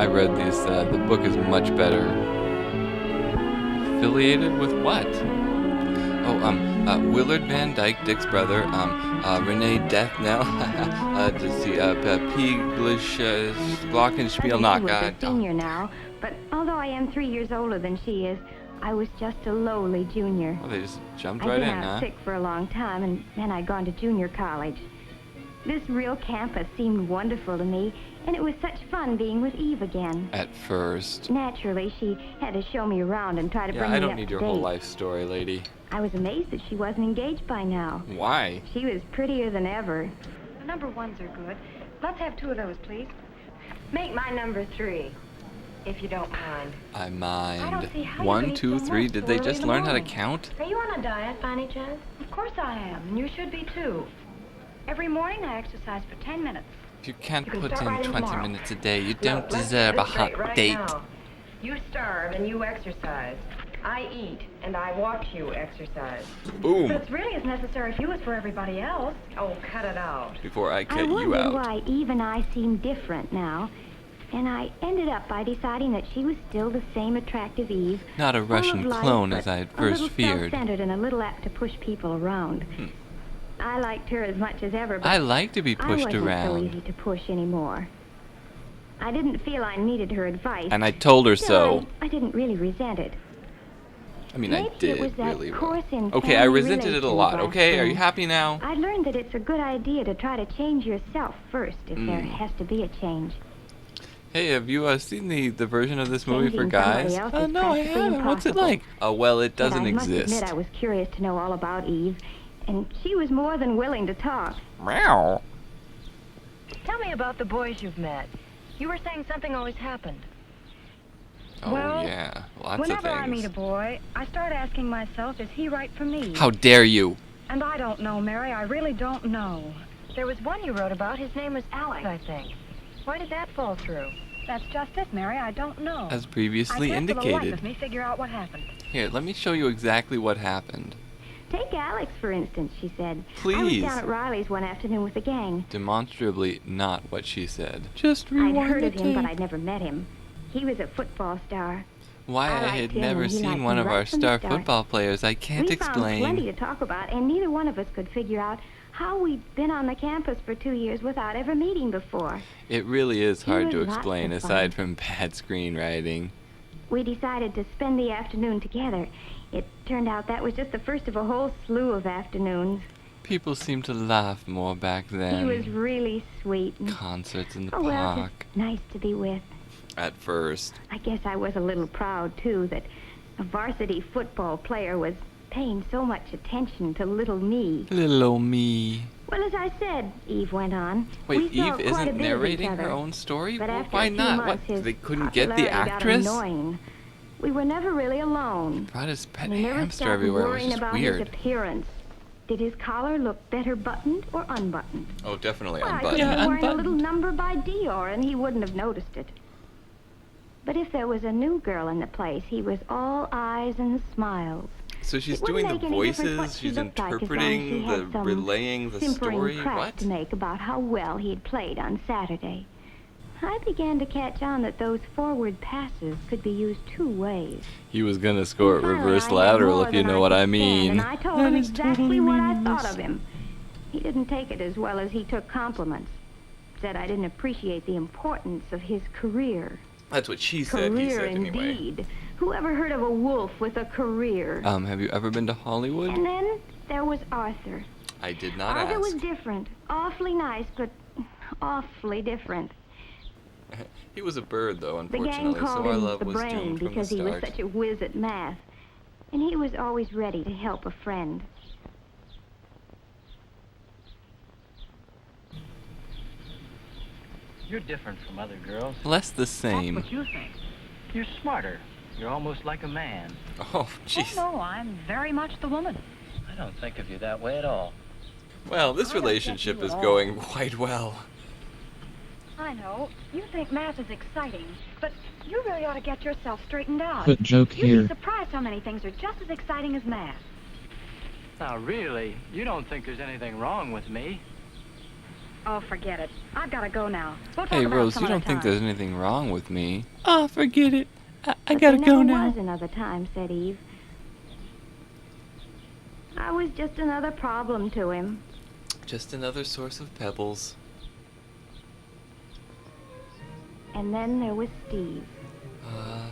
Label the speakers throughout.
Speaker 1: I read these. The book is much better. Affiliated with what? Oh, Willard Van Dyke, Dick's brother. Renee Deathnell. Let's see. Pieglish, Glockenspiel,
Speaker 2: She
Speaker 1: not
Speaker 2: was a
Speaker 1: God.
Speaker 2: senior now, but although I am 3 years older than she is, I was just a lowly junior.
Speaker 1: Oh, they just jumped
Speaker 2: I'd
Speaker 1: right
Speaker 2: been
Speaker 1: in,
Speaker 2: out
Speaker 1: huh?
Speaker 2: sick for a long time, and then I'd gone to junior college. This real campus seemed wonderful to me, and it was such fun being with Eve again.
Speaker 1: At first.
Speaker 2: Naturally, she had to show me around and try to bring
Speaker 1: Yeah, I
Speaker 2: me
Speaker 1: don't
Speaker 2: up
Speaker 1: need
Speaker 2: to
Speaker 1: your
Speaker 2: date.
Speaker 1: whole life story, lady.
Speaker 2: I was amazed that she wasn't engaged by now.
Speaker 1: Why?
Speaker 2: She was prettier than ever. The number ones are good. Let's have 2 of those, please. Make my number 3, if you don't mind.
Speaker 1: I mind.
Speaker 2: I don't see how you
Speaker 1: 1,
Speaker 2: can eat
Speaker 1: 2,
Speaker 2: so
Speaker 1: 3.
Speaker 2: much
Speaker 1: Did
Speaker 2: so
Speaker 1: they
Speaker 2: early
Speaker 1: just
Speaker 2: in the
Speaker 1: learn how to
Speaker 2: morning.
Speaker 1: count?
Speaker 2: Are you on a diet by any chance? Of course I am, and you should be too. Every morning I exercise for 10 minutes.
Speaker 1: If you can't
Speaker 2: You can
Speaker 1: put
Speaker 2: start
Speaker 1: in
Speaker 2: right in
Speaker 1: 20
Speaker 2: tomorrow.
Speaker 1: minutes a day, you
Speaker 2: Look,
Speaker 1: don't
Speaker 2: let's
Speaker 1: deserve
Speaker 2: get
Speaker 1: a
Speaker 2: this straight
Speaker 1: hot
Speaker 2: right
Speaker 1: date.
Speaker 2: now. You starve and you exercise. I eat and I watch you exercise.
Speaker 1: Boom.
Speaker 2: But it's really as necessary for you as for everybody else. Oh, cut it out.
Speaker 1: Before I
Speaker 2: I
Speaker 1: cut you
Speaker 2: wondered
Speaker 1: out.
Speaker 2: why Eve and I seemed different now. And I ended up by deciding that she was still the same attractive Eve.
Speaker 1: Not a
Speaker 2: full of
Speaker 1: Russian
Speaker 2: life,
Speaker 1: clone
Speaker 2: but
Speaker 1: as I had
Speaker 2: a
Speaker 1: first
Speaker 2: little
Speaker 1: feared.
Speaker 2: self-centered and a little apt to push people around. I liked her as much as ever, but
Speaker 1: I like to be
Speaker 2: I
Speaker 1: pushed
Speaker 2: wasn't so
Speaker 1: around.
Speaker 2: easy to push anymore. I didn't feel I needed her advice.
Speaker 1: And I told her
Speaker 2: Still,
Speaker 1: so.
Speaker 2: I didn't really resent it.
Speaker 1: I mean,
Speaker 2: Maybe
Speaker 1: I
Speaker 2: it was
Speaker 1: did
Speaker 2: that
Speaker 1: really well.
Speaker 2: course in
Speaker 1: Okay, I
Speaker 2: family
Speaker 1: resented it a
Speaker 2: relations
Speaker 1: lot.
Speaker 2: last
Speaker 1: Okay, are you
Speaker 2: spring.
Speaker 1: happy now?
Speaker 2: I learned that it's a good idea to try to change yourself first if there has to be a change.
Speaker 1: Hey, have you seen the version of this movie for
Speaker 2: Changing somebody
Speaker 1: guys?
Speaker 2: else is
Speaker 1: No, I
Speaker 2: practically
Speaker 1: haven't. What's it
Speaker 2: impossible.
Speaker 1: like? Oh, well, it
Speaker 2: But
Speaker 1: doesn't
Speaker 2: I must
Speaker 1: exist.
Speaker 2: admit I was curious to know all about Eve, and she was more than willing to talk.
Speaker 1: Meow.
Speaker 3: Tell me about the boys you've met. You were saying something always happened.
Speaker 1: Oh,
Speaker 2: Well,
Speaker 1: yeah. Lots of
Speaker 2: Whenever I meet
Speaker 1: things.
Speaker 2: a boy, I start asking myself, is he right for me?
Speaker 1: How dare you?
Speaker 2: And I don't know, Mary. I really don't know.
Speaker 3: There was one you wrote about. His name was Alex, I think. Why did that fall through?
Speaker 2: That's just it, Mary. I don't know.
Speaker 1: As previously
Speaker 2: I can't for the life
Speaker 1: indicated.
Speaker 2: of me figure out what happened.
Speaker 1: Here, let me show you exactly what happened.
Speaker 2: Take Alex, for instance, she said. I was
Speaker 1: Please.
Speaker 2: down at Riley's one afternoon with the gang.
Speaker 1: Demonstrably not what she said. Just
Speaker 2: I'd
Speaker 1: rewind
Speaker 2: heard
Speaker 1: the
Speaker 2: of him, but
Speaker 1: tape.
Speaker 2: I'd never met him. He was a football star.
Speaker 1: Why
Speaker 2: I
Speaker 1: I
Speaker 2: liked
Speaker 1: had
Speaker 2: him
Speaker 1: never
Speaker 2: and he
Speaker 1: seen
Speaker 2: liked
Speaker 1: one
Speaker 2: me
Speaker 1: of
Speaker 2: right
Speaker 1: our
Speaker 2: from the
Speaker 1: star
Speaker 2: start.
Speaker 1: football players, I can't
Speaker 2: We found plenty
Speaker 1: explain.
Speaker 2: to talk about, and neither one of us could figure out how we'd been on the campus for 2 years without ever meeting before.
Speaker 1: It really is
Speaker 2: He
Speaker 1: hard
Speaker 2: was
Speaker 1: to
Speaker 2: lots
Speaker 1: explain
Speaker 2: of
Speaker 1: aside
Speaker 2: fun.
Speaker 1: from bad screenwriting.
Speaker 2: We decided to spend the afternoon together. It turned out that was just the first of a whole slew of afternoons.
Speaker 1: People seemed to laugh more back then.
Speaker 2: He was really sweet. And,
Speaker 1: Concerts in the
Speaker 2: oh, well,
Speaker 1: park.
Speaker 2: just nice to be with.
Speaker 1: At first.
Speaker 2: I guess I was a little proud, too, that a varsity football player was paying so much attention to little me.
Speaker 1: Little old me.
Speaker 2: Well, as I said, Eve went on.
Speaker 1: Wait,
Speaker 2: we saw
Speaker 1: Eve
Speaker 2: quite a
Speaker 1: isn't
Speaker 2: bit of each
Speaker 1: narrating her
Speaker 2: other.
Speaker 1: own story?
Speaker 2: But
Speaker 1: Well,
Speaker 2: after
Speaker 1: why
Speaker 2: a few
Speaker 1: not?
Speaker 2: months,
Speaker 1: What?
Speaker 2: his
Speaker 1: They couldn't get the
Speaker 2: popularity
Speaker 1: actress?
Speaker 2: got annoying. We were never really alone.
Speaker 1: Brought his pet
Speaker 2: And he never
Speaker 1: hamster
Speaker 2: stopped
Speaker 1: everywhere. It was
Speaker 2: worrying
Speaker 1: just
Speaker 2: about his
Speaker 1: weird.
Speaker 2: appearance. Did his collar look better buttoned or unbuttoned?
Speaker 1: Oh, definitely
Speaker 2: Well, I could
Speaker 1: unbuttoned.
Speaker 2: be wearing a little number by Dior, and he wouldn't have noticed it. But if there was a new girl in the place, he was all eyes and smiles.
Speaker 1: So she's
Speaker 2: It wouldn't
Speaker 1: doing the
Speaker 2: make any difference what
Speaker 1: voices,
Speaker 2: she
Speaker 1: she's
Speaker 2: looked like as long as
Speaker 1: interpreting,
Speaker 2: she had
Speaker 1: the
Speaker 2: some
Speaker 1: relaying the
Speaker 2: simpering
Speaker 1: story.
Speaker 2: crack
Speaker 1: What?
Speaker 2: to make about how well he had played on Saturday. I began to catch on that those forward passes could be used 2 ways.
Speaker 1: He was gonna score it
Speaker 2: Finally,
Speaker 1: reverse
Speaker 2: I had
Speaker 1: lateral
Speaker 2: more
Speaker 1: if you
Speaker 2: than
Speaker 1: know what
Speaker 2: could
Speaker 1: I
Speaker 2: stand,
Speaker 1: mean.
Speaker 2: And I told
Speaker 1: That
Speaker 2: him
Speaker 1: is
Speaker 2: exactly
Speaker 1: totally
Speaker 2: what I
Speaker 1: meaningless.
Speaker 2: thought of him. He didn't take it as well as he took compliments. Said I didn't appreciate the importance of his career.
Speaker 1: That's what she said, he
Speaker 2: Career
Speaker 1: said anyway.
Speaker 2: indeed. Who ever heard of a wolf with a career?
Speaker 1: Have you ever been to Hollywood?
Speaker 2: And then there was Arthur.
Speaker 1: I did not
Speaker 2: Arthur was
Speaker 1: ask.
Speaker 2: different. Awfully nice, but awfully different.
Speaker 1: He was a bird, though,
Speaker 2: The gang
Speaker 1: unfortunately, so
Speaker 2: called
Speaker 1: our
Speaker 2: him
Speaker 1: love
Speaker 2: the
Speaker 1: was
Speaker 2: brain
Speaker 1: doomed from the
Speaker 2: because he was
Speaker 1: start.
Speaker 2: such a whiz at math. And he was always ready to help a friend.
Speaker 4: You're different from other girls.
Speaker 1: Less the same.
Speaker 4: That's what you think. You're smarter. You're almost like a man.
Speaker 1: Oh, jeez.
Speaker 3: Oh, no, I'm very much the woman.
Speaker 4: I don't think of you that way at all.
Speaker 1: Well, this
Speaker 3: I don't get
Speaker 1: relationship
Speaker 3: you
Speaker 1: is
Speaker 3: at all.
Speaker 1: going quite well.
Speaker 2: I know. You think math is exciting, but you really ought to get yourself straightened out.
Speaker 5: Put joke
Speaker 2: You'd
Speaker 5: here.
Speaker 2: be surprised how many things are just as exciting as math.
Speaker 4: Now, really, you don't think there's anything wrong with me?
Speaker 3: Oh, forget it. I've got to go now. We'll talk
Speaker 1: Hey,
Speaker 3: about it
Speaker 1: Rose,
Speaker 3: some
Speaker 1: you
Speaker 3: other
Speaker 1: don't think
Speaker 3: time.
Speaker 1: there's anything wrong with me? Oh, forget it. I
Speaker 2: But
Speaker 1: gotta
Speaker 2: there
Speaker 1: go
Speaker 2: never
Speaker 1: now.
Speaker 2: was another time, said Eve. I was just another problem to him.
Speaker 1: Just another source of pebbles.
Speaker 2: And then there was Steve.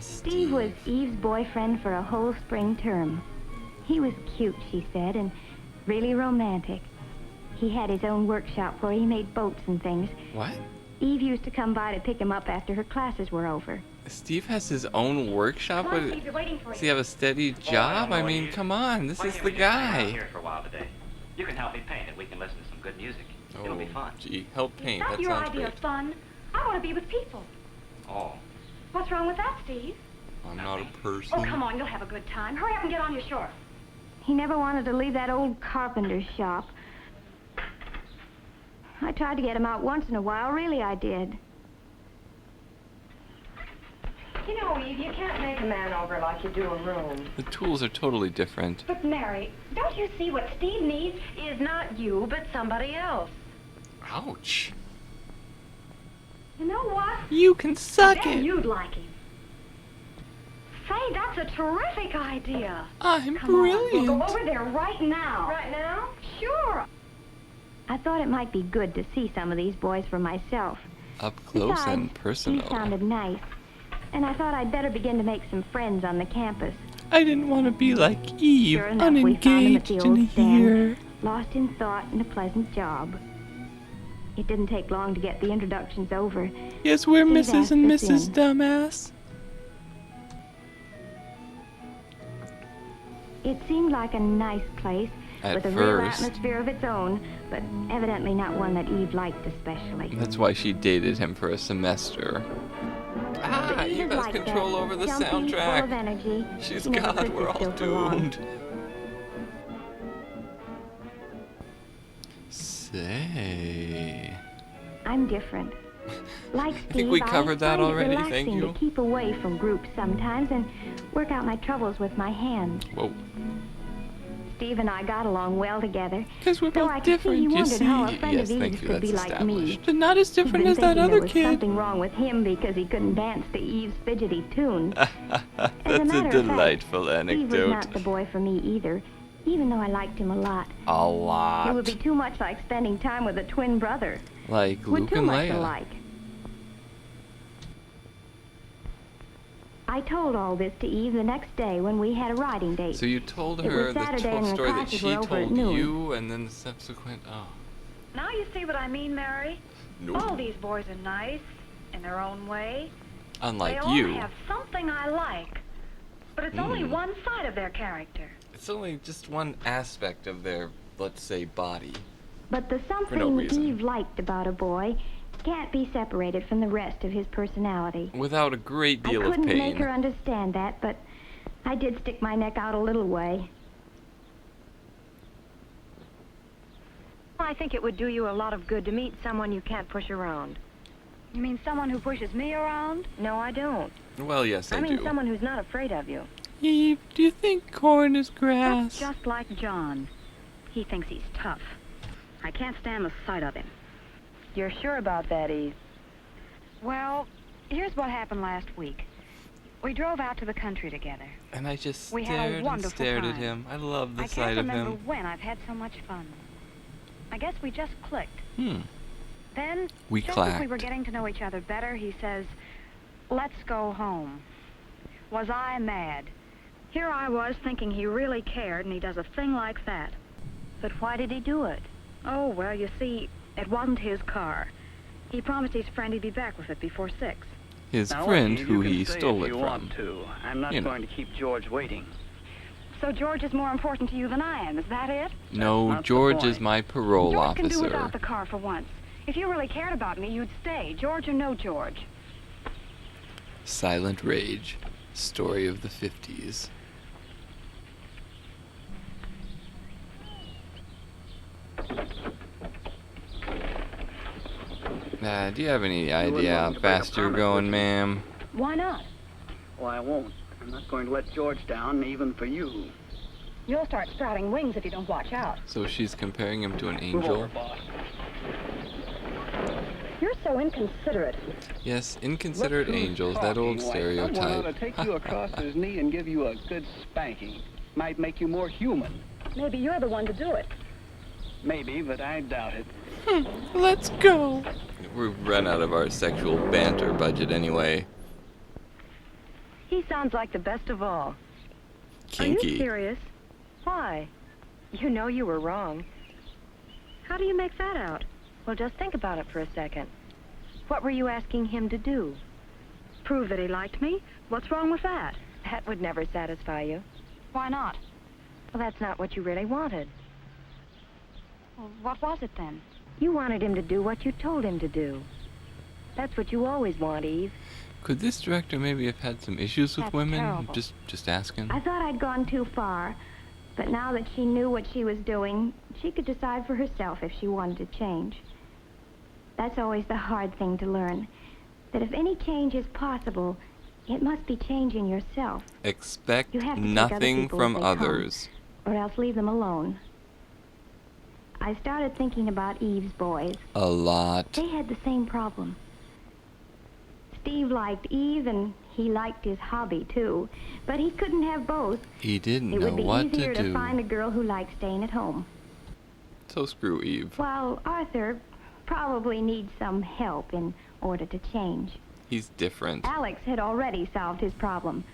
Speaker 1: Steve.
Speaker 2: Steve was Eve's boyfriend for a whole spring term. He was cute, she said, and really romantic. He had his own workshop where he made boats and things.
Speaker 1: What?
Speaker 2: Eve used to come by to pick him up after her classes were over.
Speaker 1: Steve has his own workshop?
Speaker 3: Come on,
Speaker 1: What-
Speaker 3: Steve, you're waiting for
Speaker 1: Does
Speaker 3: you.
Speaker 1: he have a steady job? I mean, come on, this is the guy.
Speaker 5: Here for a while today. You can help me paint, and we can listen to some good music. It'll be fun.
Speaker 1: Gee, help
Speaker 3: Is
Speaker 1: paint.
Speaker 3: that
Speaker 1: That
Speaker 3: your
Speaker 1: sounds
Speaker 3: idea
Speaker 1: great.
Speaker 3: of fun? I want to be with people.
Speaker 5: Oh,
Speaker 3: What's wrong with that, Steve?
Speaker 1: I'm not a person.
Speaker 3: Oh, come on, you'll have a good time. Hurry up and get on your shorts.
Speaker 2: He never wanted to leave that old carpenter's shop. I tried to get him out once in a while, really I did.
Speaker 3: You know, Eve, you can't make a man over like you do a room.
Speaker 1: The tools are totally different.
Speaker 3: But, Mary, don't you see what Steve needs is not you, but somebody else?
Speaker 1: Ouch.
Speaker 3: You know what?
Speaker 1: You can suck
Speaker 3: Then
Speaker 1: it.
Speaker 3: you'd like him. Say, that's a terrific idea.
Speaker 1: I'm
Speaker 3: Come on, we'll
Speaker 1: brilliant.
Speaker 3: go over there right now. Right now? Sure.
Speaker 2: I thought it might be good to see some of these boys for myself.
Speaker 1: Up close
Speaker 2: Besides,
Speaker 1: and personal.
Speaker 2: He sounded nice, and I thought I'd better begin to make some friends on the campus.
Speaker 1: I didn't want to be like Eve,
Speaker 2: Sure enough, we found him at the
Speaker 1: unengaged in
Speaker 2: old stand,
Speaker 1: here.
Speaker 2: lost in thought and a pleasant job. It didn't take long to get the introductions over.
Speaker 1: Yes, we're
Speaker 2: Steve
Speaker 1: Mrs.
Speaker 2: asked
Speaker 1: and
Speaker 2: us
Speaker 1: Mrs.
Speaker 2: in.
Speaker 1: Dumbass.
Speaker 2: It seemed like a nice place
Speaker 1: At
Speaker 2: with a real
Speaker 1: first.
Speaker 2: atmosphere of its own, but evidently not one that Eve liked especially.
Speaker 1: That's why she dated him for a semester. Ah,
Speaker 2: But
Speaker 1: Eve
Speaker 2: was
Speaker 1: has
Speaker 2: like
Speaker 1: control
Speaker 2: that,
Speaker 1: over the
Speaker 2: jumpy, full of
Speaker 1: soundtrack.
Speaker 2: energy.
Speaker 1: She's
Speaker 2: She never
Speaker 1: God,
Speaker 2: could
Speaker 1: we're
Speaker 2: sit
Speaker 1: all
Speaker 2: still for long.
Speaker 1: doomed. Say.
Speaker 2: I'm different. Like Steve,
Speaker 1: think we covered that
Speaker 2: find it
Speaker 1: already,
Speaker 2: relaxing
Speaker 1: thank you.
Speaker 2: to keep away from groups sometimes and work out my troubles with my hands.
Speaker 1: Whoa.
Speaker 2: Steve and I got along well together.
Speaker 1: Because we're
Speaker 2: Though
Speaker 1: both
Speaker 2: I could see
Speaker 1: different,
Speaker 2: he
Speaker 1: you
Speaker 2: wondered
Speaker 1: see.
Speaker 2: how a friend
Speaker 1: Yes,
Speaker 2: of
Speaker 1: thank
Speaker 2: Eve's
Speaker 1: you,
Speaker 2: could be
Speaker 1: that's
Speaker 2: like me.
Speaker 1: established. But not as
Speaker 2: He'd
Speaker 1: different
Speaker 2: been
Speaker 1: as that
Speaker 2: thinking
Speaker 1: other
Speaker 2: there was
Speaker 1: kid.
Speaker 2: something wrong with him because he couldn't dance to Eve's fidgety tune. As
Speaker 1: That's
Speaker 2: a
Speaker 1: a
Speaker 2: matter of fact,
Speaker 1: delightful
Speaker 2: Steve was
Speaker 1: anecdote.
Speaker 2: not the boy for me either, even though I liked him a lot.
Speaker 1: A
Speaker 2: It
Speaker 1: lot.
Speaker 2: would be too much like spending time with a twin brother.
Speaker 1: Like
Speaker 2: We're
Speaker 1: Luke
Speaker 2: too
Speaker 1: and
Speaker 2: much
Speaker 1: Leia.
Speaker 2: alike. I told all this to Eve the next day when we had a riding date.
Speaker 1: So you told
Speaker 2: It was
Speaker 1: her the
Speaker 2: Saturday and the
Speaker 1: story that
Speaker 2: classes
Speaker 1: she
Speaker 2: were over at
Speaker 1: told
Speaker 2: noon.
Speaker 1: you, and then the subsequent. Oh.
Speaker 3: Now you see what I mean, Mary?
Speaker 1: No.
Speaker 3: All these boys are nice in their own way.
Speaker 1: Unlike
Speaker 3: they all
Speaker 1: you.
Speaker 3: have something I like. But it's only one side of their character.
Speaker 1: It's only just one aspect of their, let's say, body.
Speaker 2: But the
Speaker 1: no
Speaker 2: something
Speaker 1: reason.
Speaker 2: Eve liked about a boy can't be separated from the rest of his personality.
Speaker 1: Without a great
Speaker 2: I
Speaker 1: deal of
Speaker 2: couldn't make her
Speaker 1: pain.
Speaker 2: understand that, but I did stick my neck out a little way.
Speaker 3: I think it would do you a lot of good to meet someone you can't push around. You mean someone who pushes me around? No, I don't.
Speaker 1: Well, yes, I
Speaker 3: I mean
Speaker 1: do.
Speaker 3: someone who's not afraid of you.
Speaker 1: Eve, do you think corn is
Speaker 6: That's
Speaker 1: grass?
Speaker 6: just like John. He thinks he's tough. I can't stand the sight of him.
Speaker 3: You're sure about that, Eve?
Speaker 6: Well, here's what happened last week. We drove out to the country together.
Speaker 1: And I just
Speaker 6: We had a
Speaker 1: stared and
Speaker 6: wonderful
Speaker 1: stared at
Speaker 6: time.
Speaker 1: him. I love the
Speaker 6: I
Speaker 1: sight
Speaker 6: can't
Speaker 1: of
Speaker 6: remember
Speaker 1: him.
Speaker 6: when I've had so much fun. I guess we just clicked. Then,
Speaker 1: We
Speaker 6: just as we were
Speaker 1: clacked.
Speaker 6: getting to know each other better, he says, "Let's go home." Was I mad? Here I was thinking he really cared, and he does a thing like that.
Speaker 3: But why did he do it?
Speaker 6: Oh, well, you see, it wasn't his car. He promised his friend he'd be back with it before 6.
Speaker 1: His
Speaker 4: Now,
Speaker 1: friend
Speaker 4: Eve,
Speaker 1: who
Speaker 4: you can
Speaker 1: he
Speaker 4: stay
Speaker 1: stole
Speaker 4: if
Speaker 1: it
Speaker 4: you
Speaker 1: from.
Speaker 4: want to. I'm not
Speaker 1: You know.
Speaker 4: going to keep George waiting.
Speaker 6: So George is more important to you than I am, is that it?
Speaker 1: No,
Speaker 4: not the
Speaker 1: George is
Speaker 4: point.
Speaker 1: my parole
Speaker 6: George can do
Speaker 1: officer.
Speaker 6: without the car for once. If you really cared about me, you'd stay, George or no George.
Speaker 1: Silent Rage. Story of the 50s. Do you have any idea how
Speaker 4: willing to break a
Speaker 1: fast you're
Speaker 4: promise,
Speaker 1: going,
Speaker 4: would you?
Speaker 1: ma'am?
Speaker 6: Why not?
Speaker 4: Well, I won't. I'm not going to let George down, even for you.
Speaker 6: You'll start sprouting wings if you don't watch out.
Speaker 1: So she's comparing him to an
Speaker 4: Move
Speaker 1: angel?
Speaker 4: over, boss.
Speaker 6: You're so inconsiderate.
Speaker 1: Yes, inconsiderate angels, that old
Speaker 7: Someone ought to
Speaker 1: stereotype.
Speaker 7: take you across his knee and give you a good spanking. Might make you more human.
Speaker 6: Maybe you're the one to do it.
Speaker 7: Maybe, but I doubt it.
Speaker 1: Let's go. We've run out of our sexual banter budget anyway.
Speaker 3: He sounds like the best of all. Are you
Speaker 1: Kinky.
Speaker 3: serious? Why? You know you were wrong.
Speaker 6: How do you make that out?
Speaker 3: Well, just think about it for a second. What were you asking him to do?
Speaker 6: Prove that he liked me? What's wrong with that?
Speaker 3: That would never satisfy you.
Speaker 6: Why not?
Speaker 3: Well, that's not what you really wanted.
Speaker 6: Well, what was it then?
Speaker 3: You wanted him to do what you told him to do. That's what you always want, Eve.
Speaker 1: Could this director maybe have had some issues with
Speaker 2: That's
Speaker 1: women?
Speaker 2: terrible.
Speaker 1: Just asking.
Speaker 2: I thought I'd gone too far, but now that she knew what she was doing, she could decide for herself if she wanted to change. That's always the hard thing to learn, that if any change is possible, it must be changing yourself,
Speaker 1: Expect
Speaker 2: You have to take other
Speaker 1: nothing
Speaker 2: people
Speaker 1: from
Speaker 2: as they come.
Speaker 1: others.
Speaker 2: or else leave them alone. I started thinking about Eve's boys.
Speaker 1: A lot.
Speaker 2: They had the same problem. Steve liked Eve, and he liked his hobby, too. But he couldn't have both.
Speaker 1: He didn't
Speaker 2: It
Speaker 1: know
Speaker 2: would be
Speaker 1: what
Speaker 2: easier
Speaker 1: to
Speaker 2: to
Speaker 1: do.
Speaker 2: find a girl who liked staying at home.
Speaker 1: So screw Eve.
Speaker 2: While Arthur probably needs some help in order to change.
Speaker 1: He's different.
Speaker 2: Alex had already solved his problem.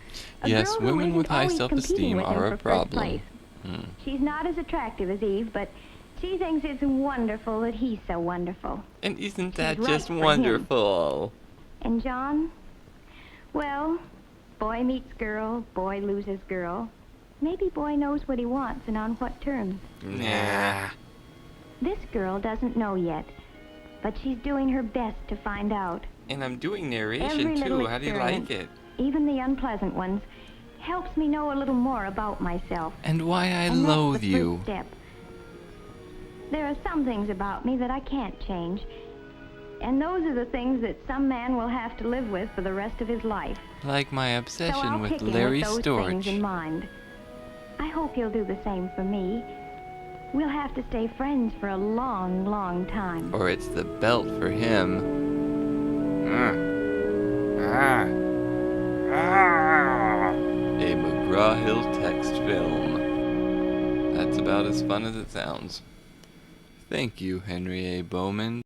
Speaker 2: A
Speaker 1: Yes,
Speaker 2: girl who
Speaker 1: women
Speaker 2: isn't
Speaker 1: with high
Speaker 2: always
Speaker 1: self-esteem
Speaker 2: competing with him
Speaker 1: are a
Speaker 2: for first
Speaker 1: problem.
Speaker 2: place.
Speaker 1: Hmm.
Speaker 2: She's not as attractive as Eve, but she thinks it's wonderful that he's so wonderful.
Speaker 1: And isn't that
Speaker 2: right
Speaker 1: just
Speaker 2: for him.
Speaker 1: wonderful?
Speaker 2: And John? Well, boy meets girl, boy loses girl. Maybe boy knows what he wants and on what terms.
Speaker 1: Nah.
Speaker 2: This girl doesn't know yet, but she's doing her best to find out.
Speaker 1: And I'm doing
Speaker 2: Every
Speaker 1: narration
Speaker 2: little
Speaker 1: too. How do you like
Speaker 2: experience,
Speaker 1: it?
Speaker 2: even the unpleasant ones, helps me know a little more about myself.
Speaker 1: And why I
Speaker 2: And that's
Speaker 1: loathe
Speaker 2: the
Speaker 1: you.
Speaker 2: first step. There are some things about me that I can't change. And those are the things that some man will have to live with for the rest of his life.
Speaker 1: Like my
Speaker 2: So
Speaker 1: obsession
Speaker 2: I'll
Speaker 1: with
Speaker 2: pick him
Speaker 1: Larry
Speaker 2: with those things in
Speaker 1: Storch.
Speaker 2: mind. I hope he'll do the same for me. We'll have to stay friends for a long, long time.
Speaker 1: Or it's the belt for him. A McGraw-Hill text film. That's about as fun as it sounds. Thank you, Henry A. Bowman.